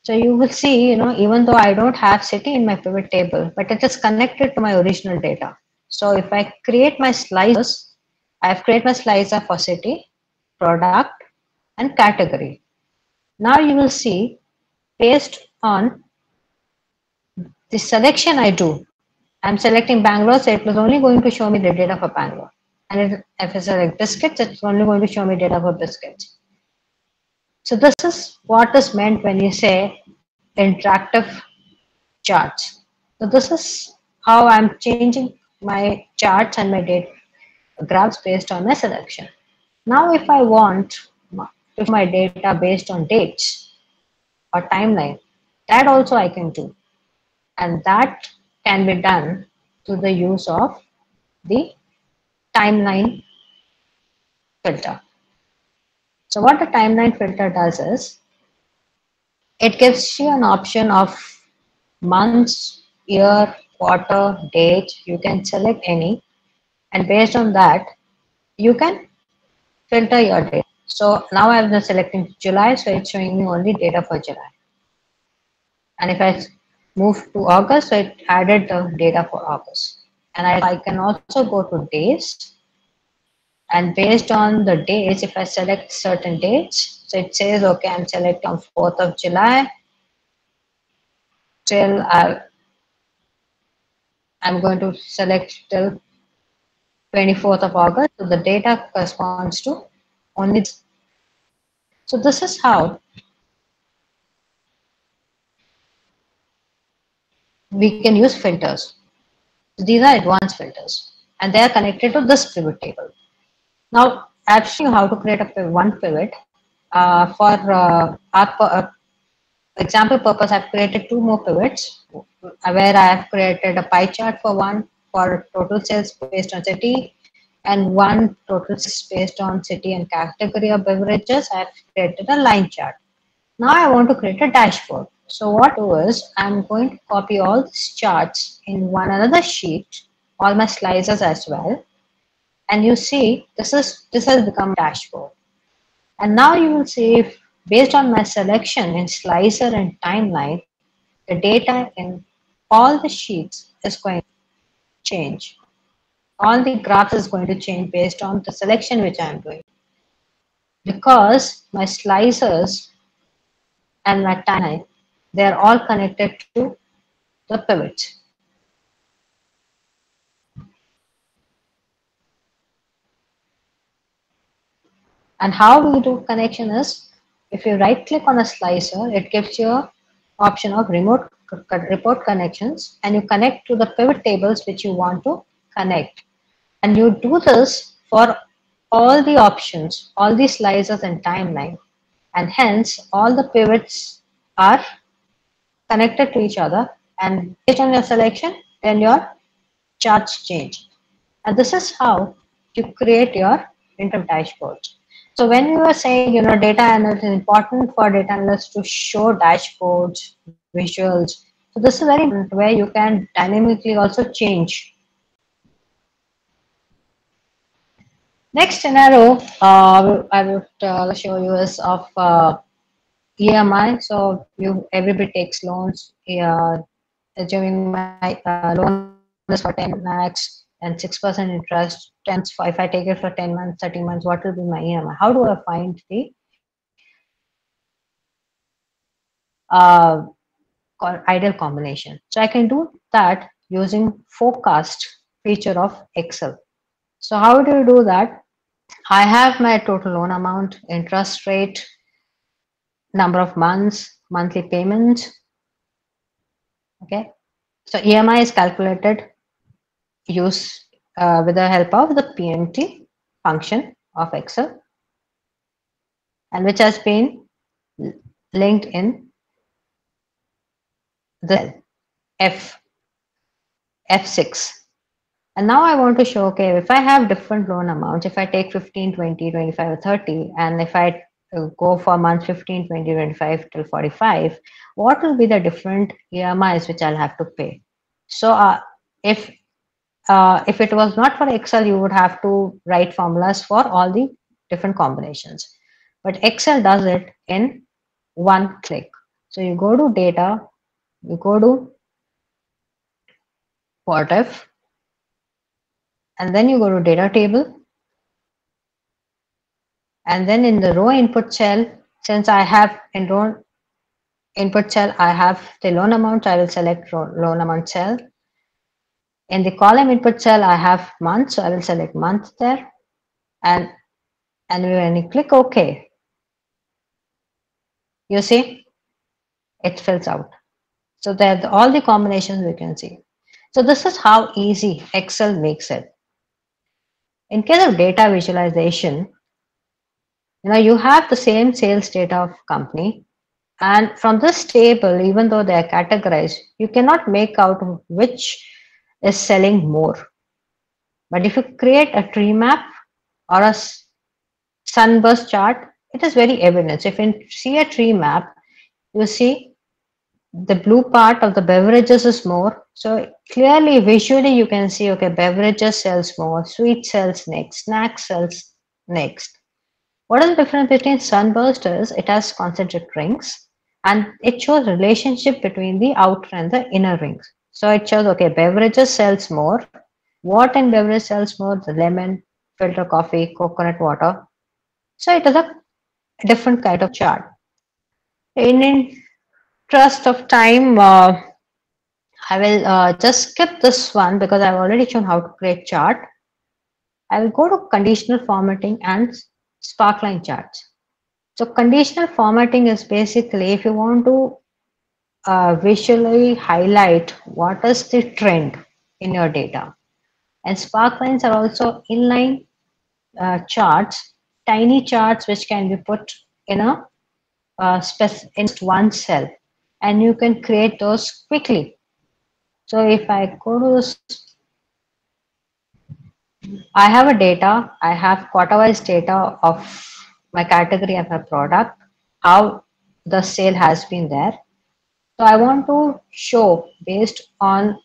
So you will see, even though I don't have city in my pivot table, but it is connected to my original data. So if I create my slicers, I have created my slicer for city, product, and category. Now you will see, based on the selection I do, I'm selecting Bangalore, so it was only going to show me the data for Bangalore. And if I select biscuits, it's only going to show me data for biscuits. So this is what is meant when you say interactive charts. So this is how I'm changing my charts and my data graphs based on my selection. Now if I want my data based on dates or timeline, that also I can do. And that can be done through the use of the timeline filter. So what the timeline filter does is, it gives you an option of months, year, quarter, date. You can select any, and based on that, you can filter your data. So now I'm just selecting July, so it's showing me only data for July. And if I move to August, so it added the data for August. And I can also go to days. And based on the dates, if I select certain dates, so it says, okay, I'm selecting on 4th of July till I'm going to select till 24th of August. So the data corresponds to only. So this is how we can use filters. These are advanced filters and they are connected to this pivot table. Now I've shown you how to create one pivot. For our example purpose, I've created two more pivots. where I have created a pie chart for one for total sales based on city and one total sales based on city and category of beverages. I have created a line chart. Now I want to create a dashboard. So what I do is I'm going to copy all these charts in one another sheet, all my slices as well. And you see this has become a dashboard. And now you will see if based on my selection in slicer and timeline, the data in all the sheets is going to change. All the graphs is going to change based on the selection which I am doing. Because my slicers and my timeline, they are all connected to the pivots. And how we do connection is, if you right click on a slicer, it gives you an option of remote report connections, and you connect to the pivot tables which you want to connect. And you do this for all the options, all the slicers and timeline. And hence all the pivots are connected to each other, and based on your selection, then your charts change. And this is how you create your interim dashboards. So when we were saying, data analysis is important for data analysts to show dashboards, visuals. So this is very important where you can dynamically also change. Next scenario I would show you is of EMI. So everybody takes loans. Assuming my loan is for 10 lakhs and 6% interest. If I take it for 10 months, 30 months, what will be my EMI? How do I find the ideal combination? So I can do that using forecast feature of Excel. So how do you do that? I have my total loan amount, interest rate, number of months, monthly payment. Okay, so EMI is calculated with the help of the PMT function of Excel, and which has been linked in the F6. And now I want to show, okay, if I have different loan amounts, if I take 15, 20, 25, or 30, and if I go for month 15, 20, 25 till 45, what will be the different EMIs which I'll have to pay? So if it was not for Excel, you would have to write formulas for all the different combinations. But Excel does it in one click. So you go to data, you go to what if, and then you go to data table. And then in the row input cell, since I have in row input cell, I have the loan amount, I will select loan amount cell. In the column input cell, I have month, so I will select month there. And when you click OK, you see it fills out. So there all the combinations we can see. So this is how easy Excel makes it. In case of data visualization, you have the same sales data of company, and from this table, even though they are categorized, you cannot make out which is selling more. But if you create a tree map or a sunburst chart, it is very evident. So if you see a tree map, you see the blue part of the beverages is more. So clearly, visually, you can see, okay, beverages sells more, sweet sells next, snack sells next. What is the difference between sunburst is it has concentric rings, and it shows relationship between the outer and the inner rings. So it shows, okay, beverages sells more. What in beverage sells more? The lemon, filter coffee, coconut water. So it is a different kind of chart. In interest of time, I will just skip this one because I've already shown how to create chart. I will go to conditional formatting and sparkline charts. So conditional formatting is basically if you want to visually highlight what is the trend in your data. And sparklines are also inline charts, tiny charts which can be put in in one cell, and you can create those quickly. So if I go to this, I have a data, I have quarter-wise data of my category of a product, how the sale has been there. So I want to show based on,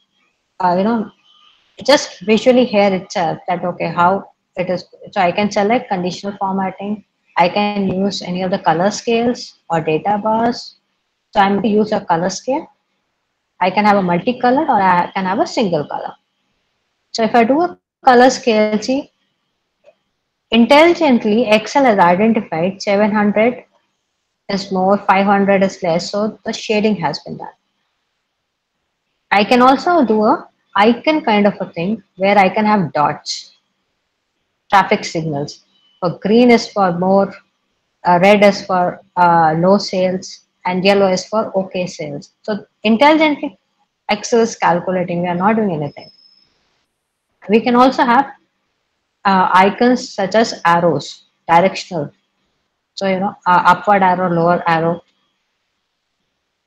just visually here itself that, okay, how it is. So I can select conditional formatting. I can use any of the color scales or data bars. So I'm going to use a color scale. I can have a multicolor or I can have a single color. So if I do a color scale, see, intelligently Excel has identified 700 is more, 500 is less. So the shading has been done. I can also do a icon kind of a thing where I can have dots, traffic signals. For green is for more, red is for low sales, and yellow is for okay sales. So intelligently Excel is calculating. We are not doing anything. We can also have icons such as arrows, directional. So, upward arrow, lower arrow.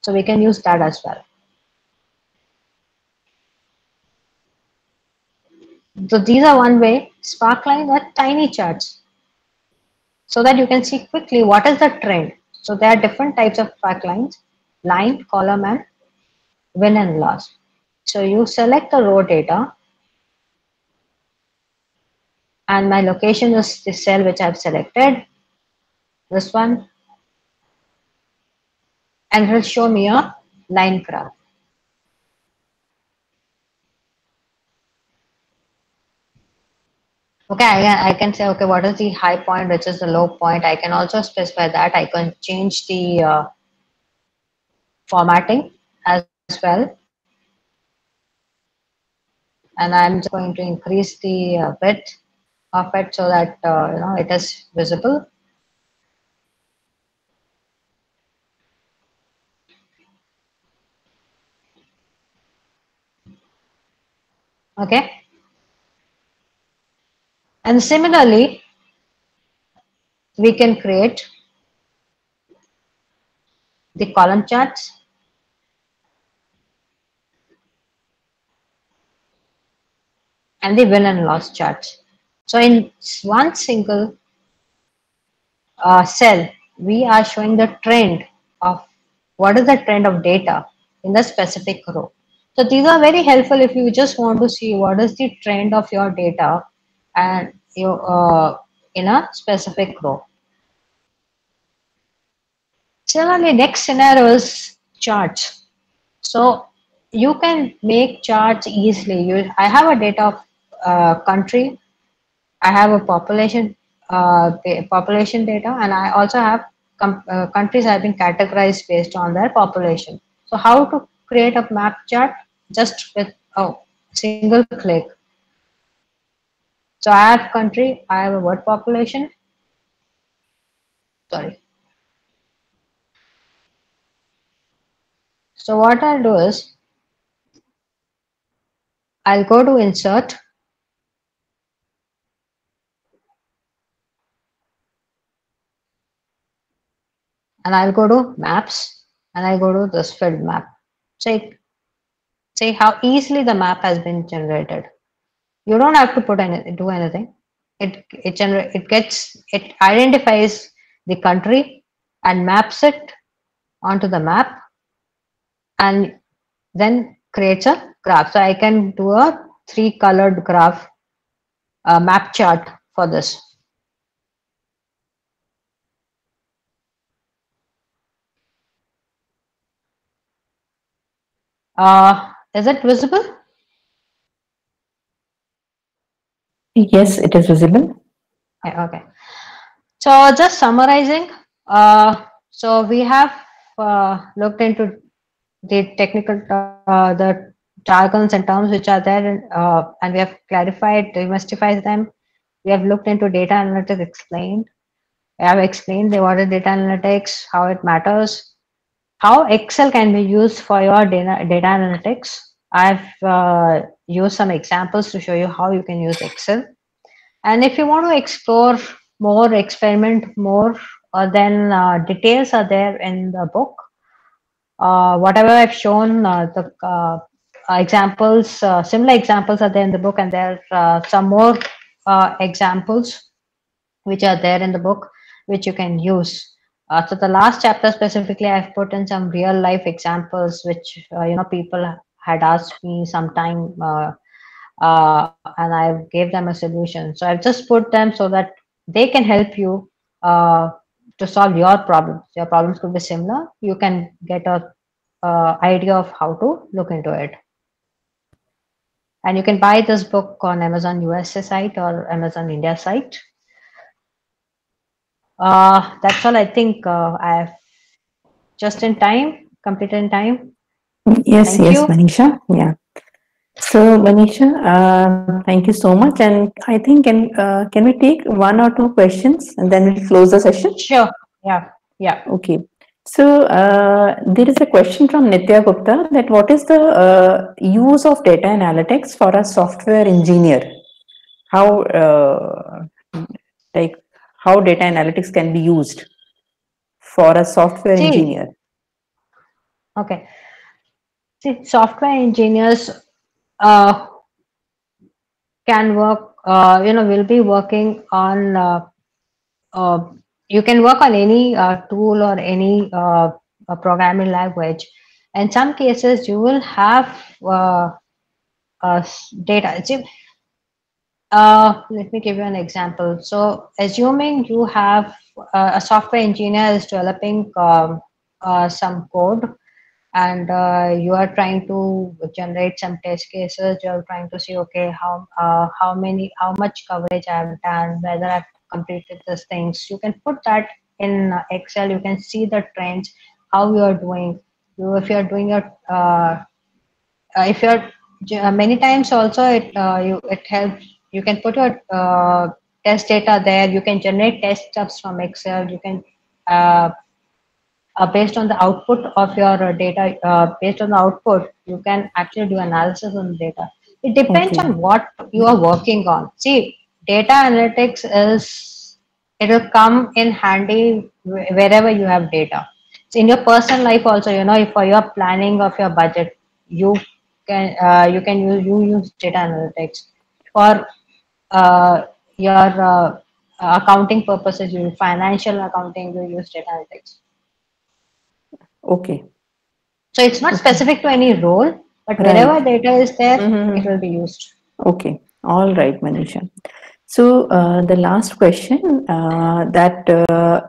So we can use that as well. So these are one way. Sparkline are tiny charts so that you can see quickly what is the trend. So there are different types of sparklines: line, column, and win and loss. So you select the row data, and my location is the cell which I've selected, this one, and it will show me a line graph. Okay, I can say, okay, what is the high point, which is the low point. I can also specify that. I can change the formatting as well. And I'm just going to increase the width of it so that, it is visible. Okay. And similarly, we can create the column charts. And the win and loss charts. So in one single cell, we are showing the trend of what is the trend of data in the specific row. So these are very helpful if you just want to see what is the trend of your data and in a specific row. Similarly, next scenario is charts. So you can make charts easily. I have a data of country, I have a population data, and I also have countries have been categorized based on their population. So how to create a map chart? Just with a single click. So I have country, I have a word population. Sorry. So what I'll do is, I'll go to insert. And I'll go to maps and I go to this field map. Say how easily the map has been generated. You don't have to do anything. It identifies the country and maps it onto the map and then creates a graph. So I can do a 3-colored graph map chart for this. Is it visible? Yes, it is visible. Okay. So just summarizing, so we have looked into the technical, the jargons and terms which are there, and we have clarified, demystified them. We have looked into data analytics, explained. I have explained what is data analytics, how it matters, how Excel can be used for your data analytics. I've used some examples to show you how you can use Excel. And if you want to explore more, experiment more, then details are there in the book. Whatever I've shown, examples, similar examples are there in the book, and there are some more examples which are there in the book which you can use. So the last chapter specifically, I've put in some real life examples which people had asked me sometime, and I gave them a solution. So I've just put them so that they can help you to solve your problems. Your problems could be similar. You can get a idea of how to look into it. And you can buy this book on Amazon USA site or Amazon India site. That's all. I think I've just in time, completed in time. Yes, Thank yes, you. Manisha. Yeah. So, Manisha, thank you so much. And I think can we take one or two questions and then we'll close the session? Sure. Yeah. Yeah. Okay. So there is a question from Nitya Gupta that what is the use of data analytics for a software engineer? How like how data analytics can be used for a software See, engineer? okay. See, software engineers can work, will be working on, you can work on any tool or any programming language. In some cases, you will have data. See, let me give you an example. So, assuming you have a software engineer is developing some code, and you are trying to generate some test cases. You are trying to see, okay, how much coverage I have done, whether I've completed these things. You can put that in Excel. You can see the trends, how you are doing. If you are doing your if you're many times also it helps. You can put your test data there. You can generate test stubs from Excel. You can based on the output of your data, based on the output, you can actually do analysis on the data. It depends Okay. on what you are working on. See, data analytics it will come in handy wherever you have data. So in your personal life also, if for your planning of your budget, you you use data analytics. For your accounting purposes, you financial accounting, you use data analytics. Okay. So it's not specific to any role, but Right. wherever data is there, Mhm. it will be used. Okay. All right, Manisha. So the last question that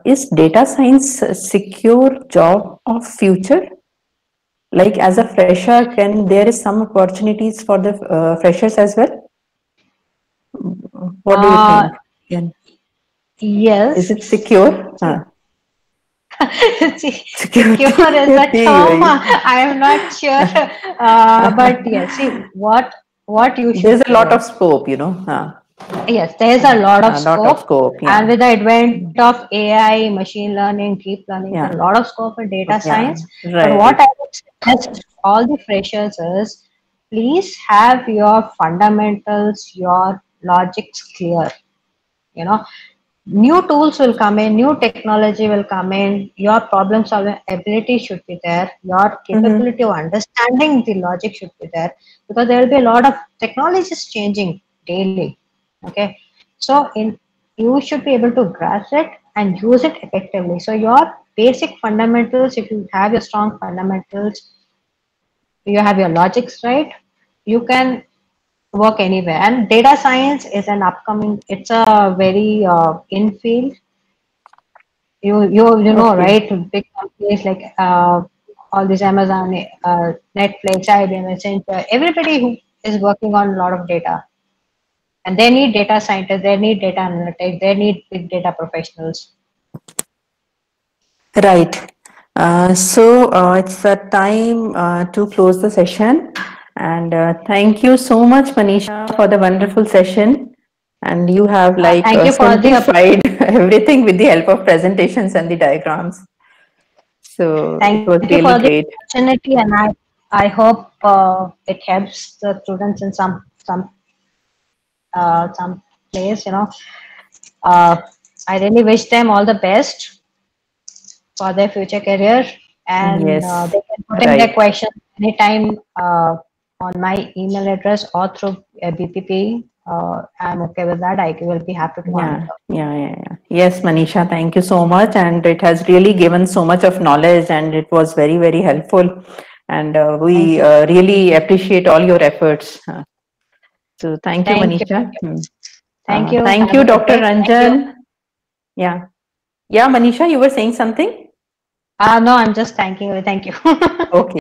is data science a secure job of future? Like as a fresher, can there is some opportunities for the freshers as well? What do you Uh, think? Can, is yes. it secure? See, Secure. secure is a term. Right. I am not sure, but yes. See what you There's should a lot do. of scope, Yes, there is a lot of a lot of scope, scope. and Yeah. with the advent of AI, machine learning, deep learning, there's Yeah. a lot of scope in data Yeah. science. But what Right. I would suggest all the freshers is, please have your fundamentals, your logics clear. You know, new tools will come in, new technology will come in. Your problem solving ability should be there. Your Mm-hmm. capability of understanding the logic should be there, because there will be a lot of technologies changing daily. Okay, so you should be able to grasp it and use it effectively. So your basic fundamentals, if you have your strong fundamentals, you have your logics right, you can work anywhere. And data science is an upcoming, it's a very in field. You know, Okay. right? Big companies like all these Amazon, Netflix, IBM, Accenture, everybody who is working on a lot of data, and they need data scientists, they need data analytics, they need big data professionals. Right. So it's a time to close the session. And thank you so much, Manisha, for the wonderful session. And you have like Thank you for the simplified everything with the help of presentations and the diagrams. So it was thank you really for the great. opportunity, and I hope it helps the students in some place. Uh, I really wish them all the best for their future career, and Yes. they can put in their Right. questions anytime on my email address or through BPP, I'm okay with that. I will be happy to answer. Yeah. Yes, Manisha, thank you so much. And it has really given so much of knowledge, and it was very, very helpful. And we really appreciate all your efforts. So thank you, Manisha. Thank you. Thank you, Dr. Ranjan. Yeah, Manisha, you were saying something? No, I'm just thanking you. Thank you. Okay.